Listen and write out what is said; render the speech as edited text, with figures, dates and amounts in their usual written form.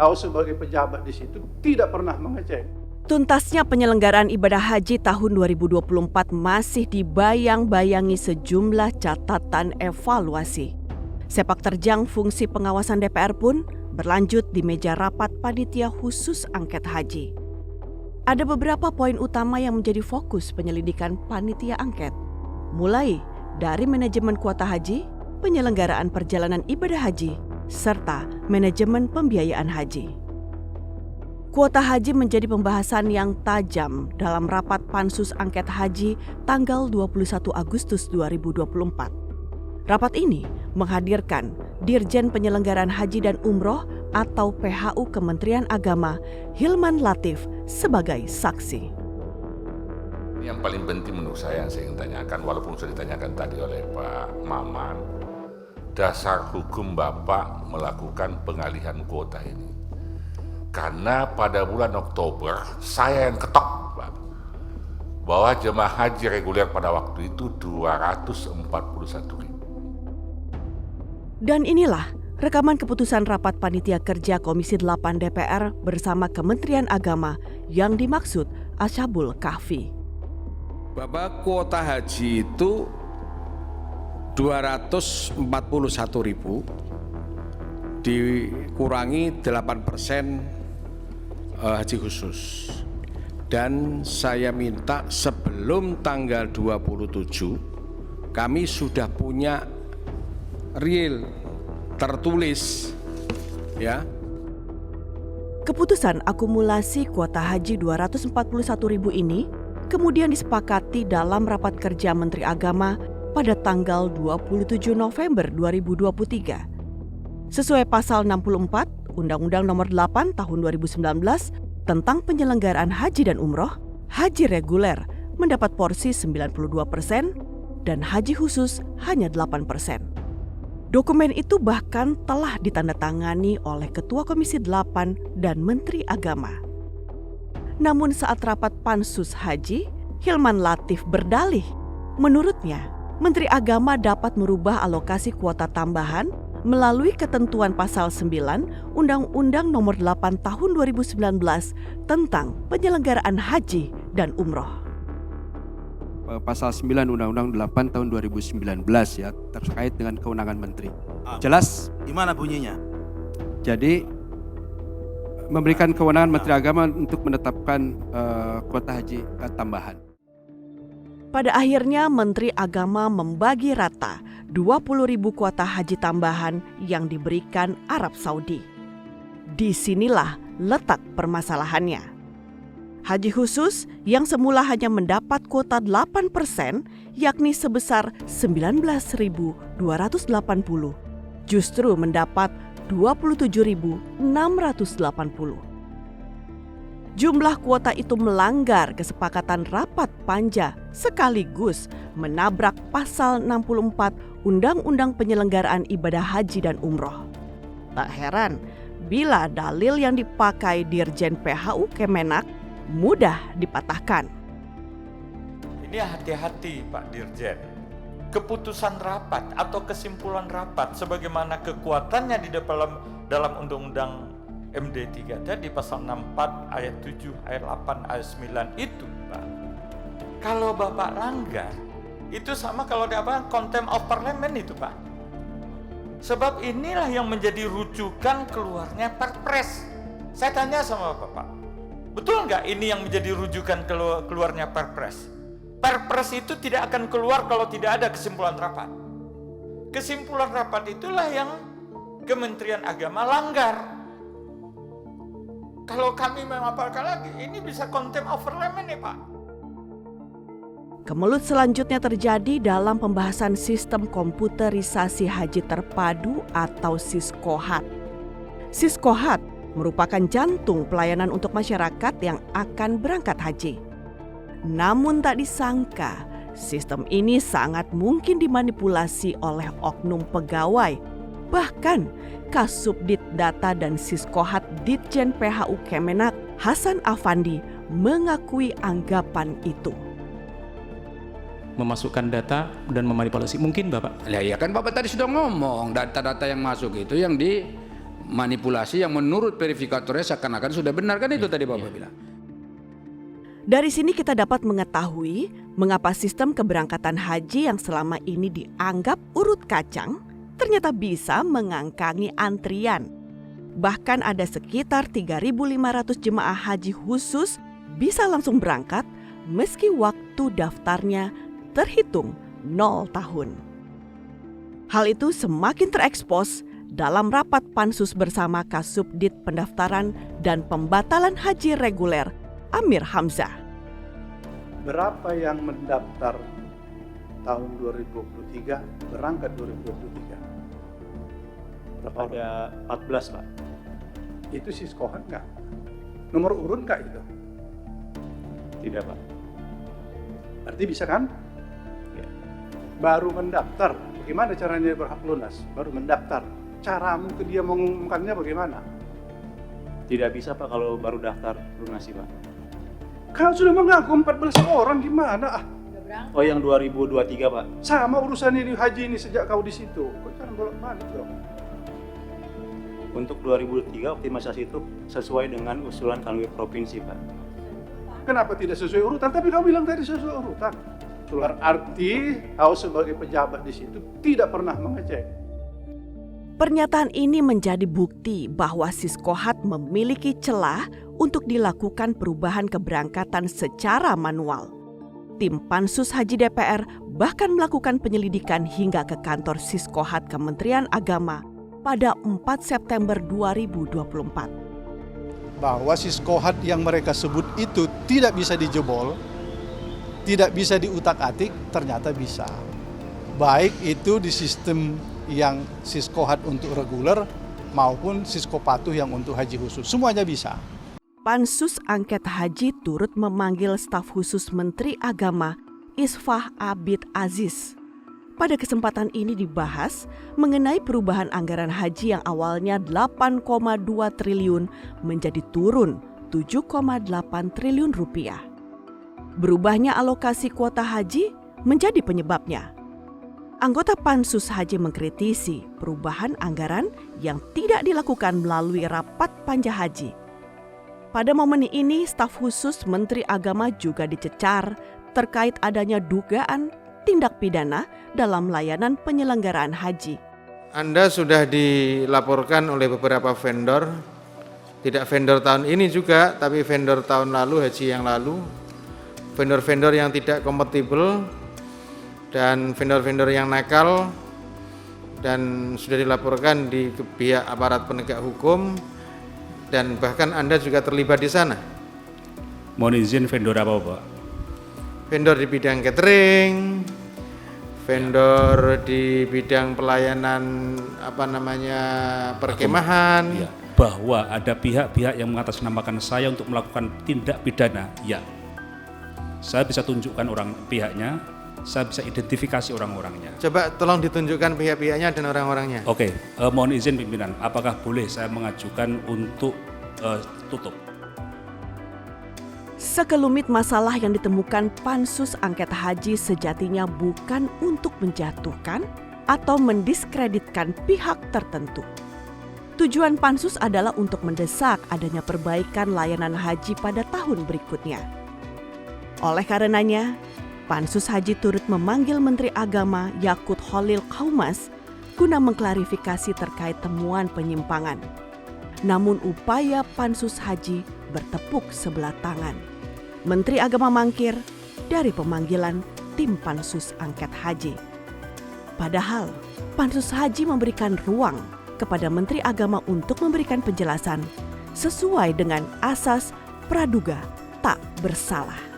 Kau sebagai pejabat di situ tidak pernah mengecek. Tuntasnya penyelenggaraan ibadah haji tahun 2024 masih dibayang-bayangi sejumlah catatan evaluasi. Sepak terjang fungsi pengawasan DPR pun berlanjut di meja rapat panitia khusus angket haji. Ada beberapa poin utama yang menjadi fokus penyelidikan panitia angket, mulai dari manajemen kuota haji, penyelenggaraan perjalanan ibadah haji, serta manajemen pembiayaan haji. Kuota haji menjadi pembahasan yang tajam dalam rapat Pansus Angket Haji tanggal 21 Agustus 2024. Rapat ini menghadirkan Dirjen Penyelenggaraan Haji dan Umroh atau PHU Kementerian Agama Hilman Latif sebagai saksi. Yang paling penting menurut saya yang saya ingin tanyakan, walaupun sudah ditanyakan tadi oleh Pak Maman, dasar hukum Bapak melakukan pengalihan kuota ini. Karena pada bulan Oktober saya yang ketok, Pak, bahwa jemaah haji reguler pada waktu itu 241.000. Dan inilah rekaman keputusan rapat panitia kerja Komisi 8 DPR bersama Kementerian Agama yang dimaksud Asyabul Kahfi. Bapak, kuota haji itu 241.000 dikurangi 8% haji khusus. Dan saya minta sebelum tanggal 27 kami sudah punya real tertulis ya. Keputusan akumulasi kuota haji 241.000 ini kemudian disepakati dalam rapat kerja Menteri Agama pada tanggal 27 November 2023. Sesuai pasal 64 Undang-Undang Nomor 8 Tahun 2019 tentang penyelenggaraan haji dan umroh, haji reguler mendapat porsi 92% dan haji khusus hanya 8%. Dokumen itu bahkan telah ditandatangani oleh Ketua Komisi 8 dan Menteri Agama. Namun saat rapat Pansus Haji, Hilman Latif berdalih, menurutnya Menteri Agama dapat merubah alokasi kuota tambahan melalui ketentuan pasal 9 Undang-Undang Nomor 8 Tahun 2019 tentang penyelenggaraan haji dan umroh. Pasal 9 Undang-Undang 8 Tahun 2019 ya, terkait dengan kewenangan menteri. Jelas? Gimana bunyinya? Jadi memberikan kewenangan Menteri Agama untuk menetapkan kuota haji tambahan. Pada akhirnya Menteri Agama membagi rata 20.000 kuota haji tambahan yang diberikan Arab Saudi. Disinilah letak permasalahannya. Haji khusus yang semula hanya mendapat kuota 8%, yakni sebesar 19.280, justru mendapat 27.680. Jumlah kuota itu melanggar kesepakatan rapat panja sekaligus menabrak pasal 64 Undang-Undang Penyelenggaraan Ibadah Haji dan Umroh. Tak heran bila dalil yang dipakai Dirjen PHU Kemenak mudah dipatahkan. Ini hati-hati Pak Dirjen. Keputusan rapat atau kesimpulan rapat sebagaimana kekuatannya di dalam Undang-Undang MD3 tadi pasal 64 ayat 7 ayat 8 ayat 9 itu Pak. Kalau Bapak langgar itu sama kalau apa contempt of parliament itu Pak. Sebab inilah yang menjadi rujukan keluarnya Perpres. Saya tanya sama Bapak, betul nggak ini yang menjadi rujukan keluarnya Perpres? Perpres itu tidak akan keluar kalau tidak ada kesimpulan rapat. Kesimpulan rapat itulah yang Kementerian Agama langgar. Kalau kami mengapalkan lagi, ini bisa contempt of parliament nih Pak. Kemelut selanjutnya terjadi dalam pembahasan sistem komputerisasi haji terpadu atau Siskohat. Siskohat merupakan jantung pelayanan untuk masyarakat yang akan berangkat haji. Namun tak disangka, sistem ini sangat mungkin dimanipulasi oleh oknum pegawai. Bahkan Kasubdit Data dan Siskohat Ditjen PHU Kemenak Hasan Afandi mengakui anggapan itu. Memasukkan data dan memanipulasi mungkin Bapak? Ya kan Bapak tadi sudah ngomong data-data yang masuk itu yang manipulasi yang menurut verifikatornya seakan-akan sudah benar, kan itu tadi Bapak bilang. Dari sini kita dapat mengetahui mengapa sistem keberangkatan haji yang selama ini dianggap urut kacang ternyata bisa mengangkangi antrian. Bahkan ada sekitar 3.500 jemaah haji khusus bisa langsung berangkat meski waktu daftarnya terhitung 0 tahun. Hal itu semakin terekspos dalam rapat pansus bersama Kasubdit Pendaftaran dan Pembatalan Haji Reguler Amir Hamzah. Berapa yang mendaftar tahun 2023, berangkat 2023? Berapa? Ada 14 Pak. Itu siskohat nggak? Nomor urut nggak itu? Tidak Pak. Berarti bisa kan? Ya. Baru mendaftar, bagaimana caranya dia berhak lunas? Baru mendaftar, caramu ke dia mengumumkannya bagaimana? Tidak bisa Pak kalau baru daftar lunasi Pak. Kau sudah mengaku 14 orang, gimana? Oh yang 2023 Pak. Sama urusan ini haji ini sejak kau di situ. Kau jangan bolak-balik dong. Untuk 2023 optimalisasi itu sesuai dengan usulan Kanwil Provinsi Pak. Kenapa tidak sesuai urutan? Tapi kau bilang tadi sesuai urutan. Berarti kau sebagai pejabat di situ tidak pernah mengecek. Pernyataan ini menjadi bukti bahwa Siskohat memiliki celah untuk dilakukan perubahan keberangkatan secara manual. Tim Pansus Haji DPR bahkan melakukan penyelidikan hingga ke kantor Siskohat Kementerian Agama pada 4 September 2024. Bahwa siskohat yang mereka sebut itu tidak bisa dijebol, tidak bisa diutak-atik, ternyata bisa. Baik itu di sistem yang siskohat untuk reguler maupun siskopatuh yang untuk haji khusus, semuanya bisa. Pansus Angket Haji turut memanggil staf khusus Menteri Agama Isfah Abid Aziz. Pada kesempatan ini dibahas mengenai perubahan anggaran haji yang awalnya 8,2 triliun menjadi turun 7,8 triliun rupiah. Berubahnya alokasi kuota haji menjadi penyebabnya. Anggota Pansus Haji mengkritisi perubahan anggaran yang tidak dilakukan melalui rapat panja haji. Pada momen ini, staf khusus Menteri Agama juga dicecar terkait adanya dugaan tindak pidana dalam layanan penyelenggaraan haji. Anda sudah dilaporkan oleh beberapa vendor, tidak vendor tahun ini juga, tapi vendor tahun lalu, haji yang lalu, vendor-vendor yang tidak kompatibel, dan vendor-vendor yang nakal, dan sudah dilaporkan di pihak aparat penegak hukum, dan bahkan Anda juga terlibat di sana. Mohon izin vendor apa Pak? Vendor di bidang catering, vendor di bidang pelayanan perkemahan. Ya, bahwa ada pihak-pihak yang mengatasnamakan saya untuk melakukan tindak pidana. Ya, saya bisa tunjukkan orang pihaknya, saya bisa identifikasi orang-orangnya. Coba tolong ditunjukkan pihak-pihaknya dan orang-orangnya. Oke, mohon izin pimpinan, apakah boleh saya mengajukan untuk tutup? Sekelumit masalah yang ditemukan Pansus Angket Haji sejatinya bukan untuk menjatuhkan atau mendiskreditkan pihak tertentu. Tujuan Pansus adalah untuk mendesak adanya perbaikan layanan haji pada tahun berikutnya. Oleh karenanya, Pansus Haji turut memanggil Menteri Agama Yakut Khalil Qaumas guna mengklarifikasi terkait temuan penyimpangan. Namun upaya Pansus Haji bertepuk sebelah tangan. Menteri Agama mangkir dari pemanggilan tim Pansus Angket Haji. Padahal Pansus Haji memberikan ruang kepada Menteri Agama untuk memberikan penjelasan sesuai dengan asas praduga tak bersalah.